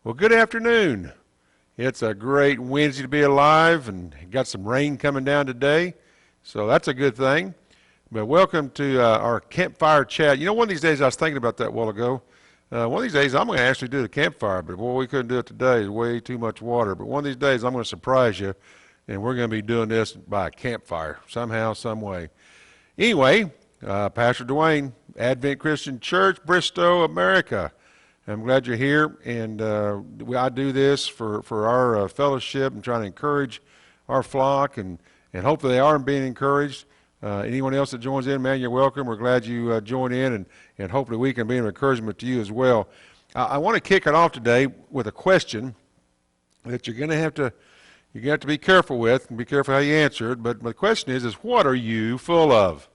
Well, good afternoon. It's a great Wednesday to be alive, and got some rain coming down today, so that's a good thing. But welcome to our campfire chat. You know, one of these days, I was thinking about that a while ago. One of these days, I'm going to actually do the campfire, but boy, we couldn't do it today. There's way too much water. But one of these days, I'm going to surprise you, and we're going to be doing this by a campfire somehow, some way. Anyway, Pastor Dwayne, Advent Christian Church, Bristow, America. I'm glad you're here, and I do this for our fellowship and trying to encourage our flock, and hopefully they are being encouraged. Anyone else that joins in, man, you're welcome. We're glad you join in, and hopefully we can be an encouragement to you as well. I want to kick it off today with a question that you're going to have to be careful with, and be careful how you answer it. But the question is what are you full of?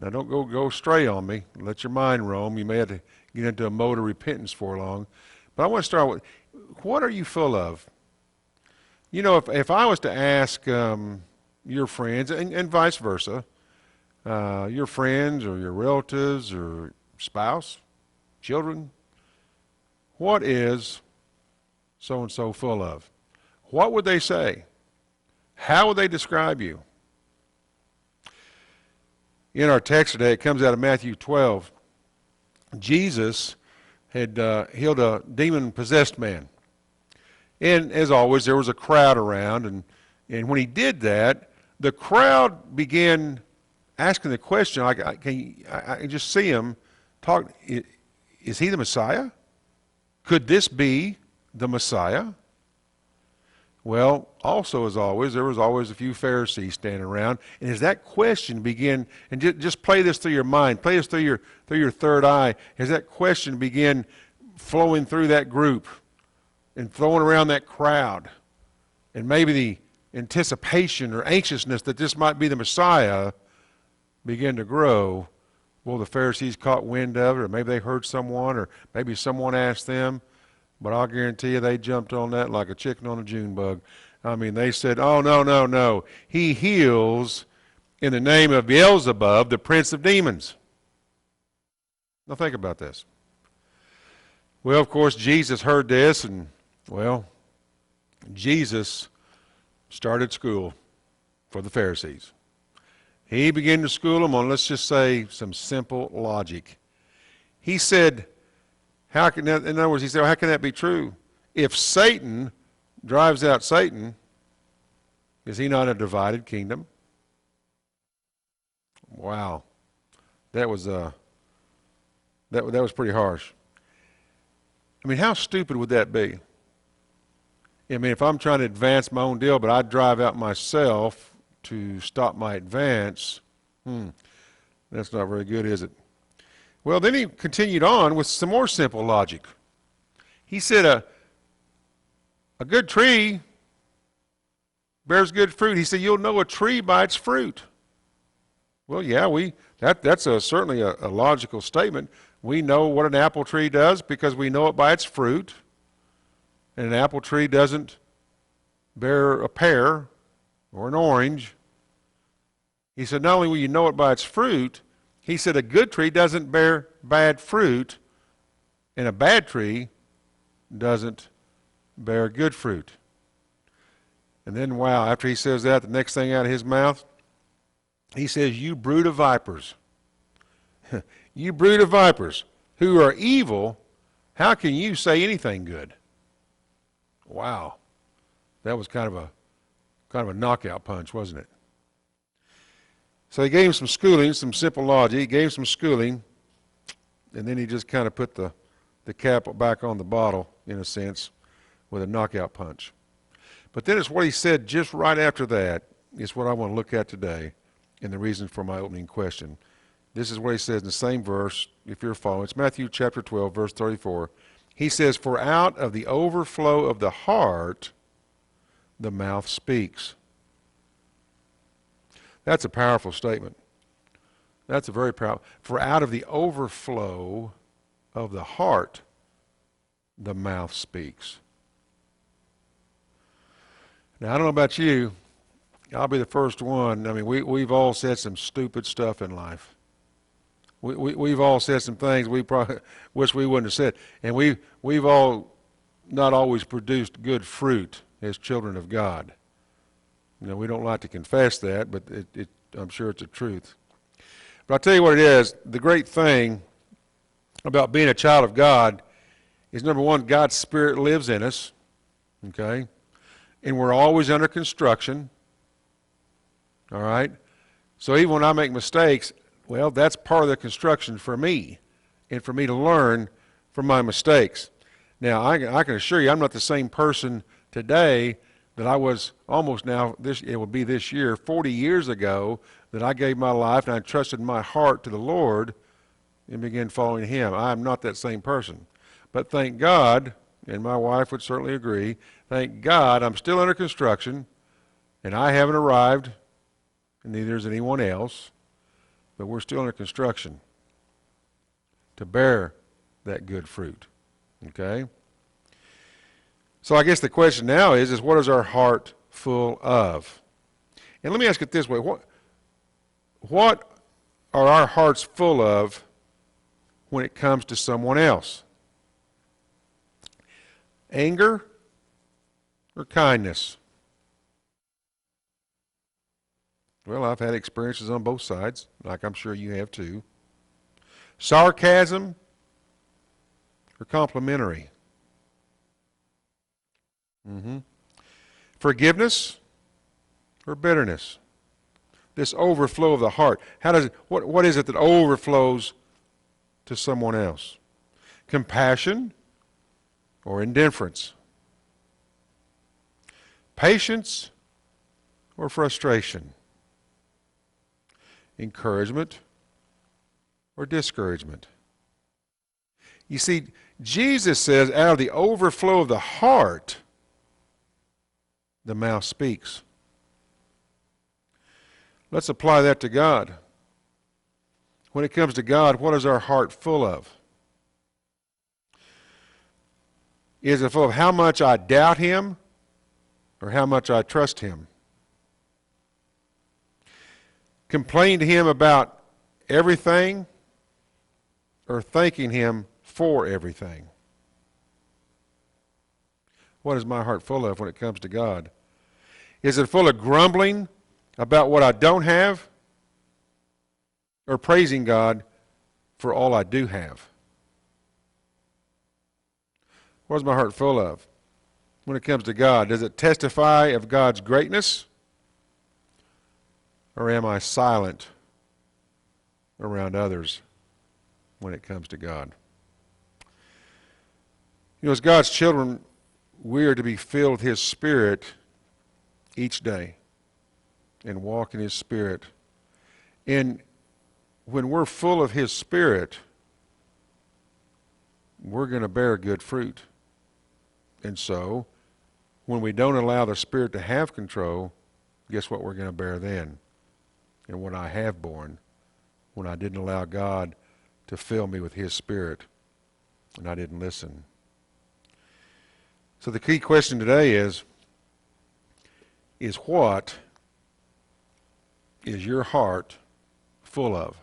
Now, don't go stray on me. Let your mind roam. You may have to get into a mode of repentance for long. But I want to start with, what are you full of? You know, if I was to ask your friends, and vice versa, your friends or your relatives or spouse, children, what is so-and-so full of? What would they say? How would they describe you? In our text today, it comes out of Matthew 12. Jesus had healed a demon-possessed man. And as always, there was a crowd around. And when he did that, the crowd began asking the question. I can just see him talk. Is he the Messiah? Could this be the Messiah? Well, also as always, there was always a few Pharisees standing around, and as that question began, and just play this through your mind, play this through your third eye, as that question began flowing through that group and flowing around that crowd, and maybe the anticipation or anxiousness that this might be the Messiah began to grow. Well, the Pharisees caught wind of it, or maybe they heard someone, or maybe someone asked them. But I'll guarantee you they jumped on that like a chicken on a June bug. I mean, they said, oh, no. He heals in the name of Beelzebub, the prince of demons. Now think about this. Well, of course, Jesus heard this, and, well, Jesus started school for the Pharisees. He began to school them on, let's just say, some simple logic. He said, in other words, he said, well, how can that be true? If Satan drives out Satan, is he not a divided kingdom? Wow. That was pretty harsh. I mean, how stupid would that be? I mean, if I'm trying to advance my own deal, but I drive out myself to stop my advance, that's not very good, is it? Well, then he continued on with some more simple logic. He said a good tree bears good fruit. He said, you'll know a tree by its fruit. Well, yeah, that's certainly a logical statement. We know what an apple tree does because we know it by its fruit. And an apple tree doesn't bear a pear or an orange. He said, not only will you know it by its fruit, he said a good tree doesn't bear bad fruit, and a bad tree doesn't bear good fruit. And then, wow, after he says that, the next thing out of his mouth, he says, you brood of vipers. You brood of vipers who are evil, how can you say anything good? Wow. That was kind of a knockout punch, wasn't it? So he gave him some schooling, some simple logic. He gave him some schooling, and then he just kind of put the cap back on the bottle, in a sense, with a knockout punch. But then it's what he said just right after that is what I want to look at today, and the reason for my opening question. This is what he says in the same verse, if you're following. It's Matthew chapter 12, verse 34. He says, for out of the overflow of the heart, the mouth speaks. That's a powerful statement. That's a very powerful. For out of the overflow of the heart, the mouth speaks. Now, I don't know about you. I'll be the first one. I mean, we've all said some stupid stuff in life. We've all said some things we probably wish we wouldn't have said. And we've all not always produced good fruit as children of God. You know, we don't like to confess that, but I'm sure it's the truth. But I'll tell you what it is. The great thing about being a child of God is, number one, God's Spirit lives in us, okay? And we're always under construction, all right? So even when I make mistakes, well, that's part of the construction for me and for me to learn from my mistakes. Now, I can assure you I'm not the same person today that I was almost now, it will be this year, 40 years ago, that I gave my life and I trusted my heart to the Lord and began following Him. I am not that same person. But thank God, and my wife would certainly agree, thank God I'm still under construction and I haven't arrived, and neither is anyone else, but we're still under construction to bear that good fruit. Okay? So I guess the question now is what is our heart full of? And let me ask it this way. What are our hearts full of when it comes to someone else? Anger or kindness? Well, I've had experiences on both sides, like I'm sure you have too. Sarcasm or complimentary? Forgiveness or bitterness? This overflow of the heart. What is it that overflows to someone else? Compassion or indifference? Patience or frustration? Encouragement or discouragement? You see, Jesus says out of the overflow of the heart, the mouth speaks. Let's apply that to God. When it comes to God, what is our heart full of? Is it full of how much I doubt Him or how much I trust Him? Complain to Him about everything or thanking Him for everything? What is my heart full of when it comes to God? Is it full of grumbling about what I don't have or praising God for all I do have? What is my heart full of when it comes to God? Does it testify of God's greatness? Or am I silent around others when it comes to God? You know, as God's children, we are to be filled with His Spirit each day and walk in His Spirit. And when we're full of His Spirit, we're going to bear good fruit. And so, when we don't allow the Spirit to have control, guess what we're going to bear then? And what I have borne when I didn't allow God to fill me with His Spirit and I didn't listen. So the key question today is what is your heart full of?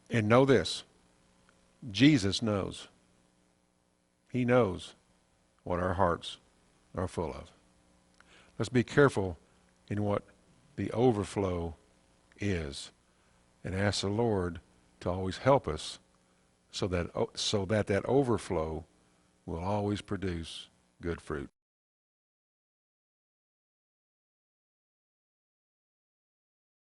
And know this, Jesus knows. He knows what our hearts are full of. Let's be careful in what the overflow is and ask the Lord to always help us so that that overflow will always produce good fruit.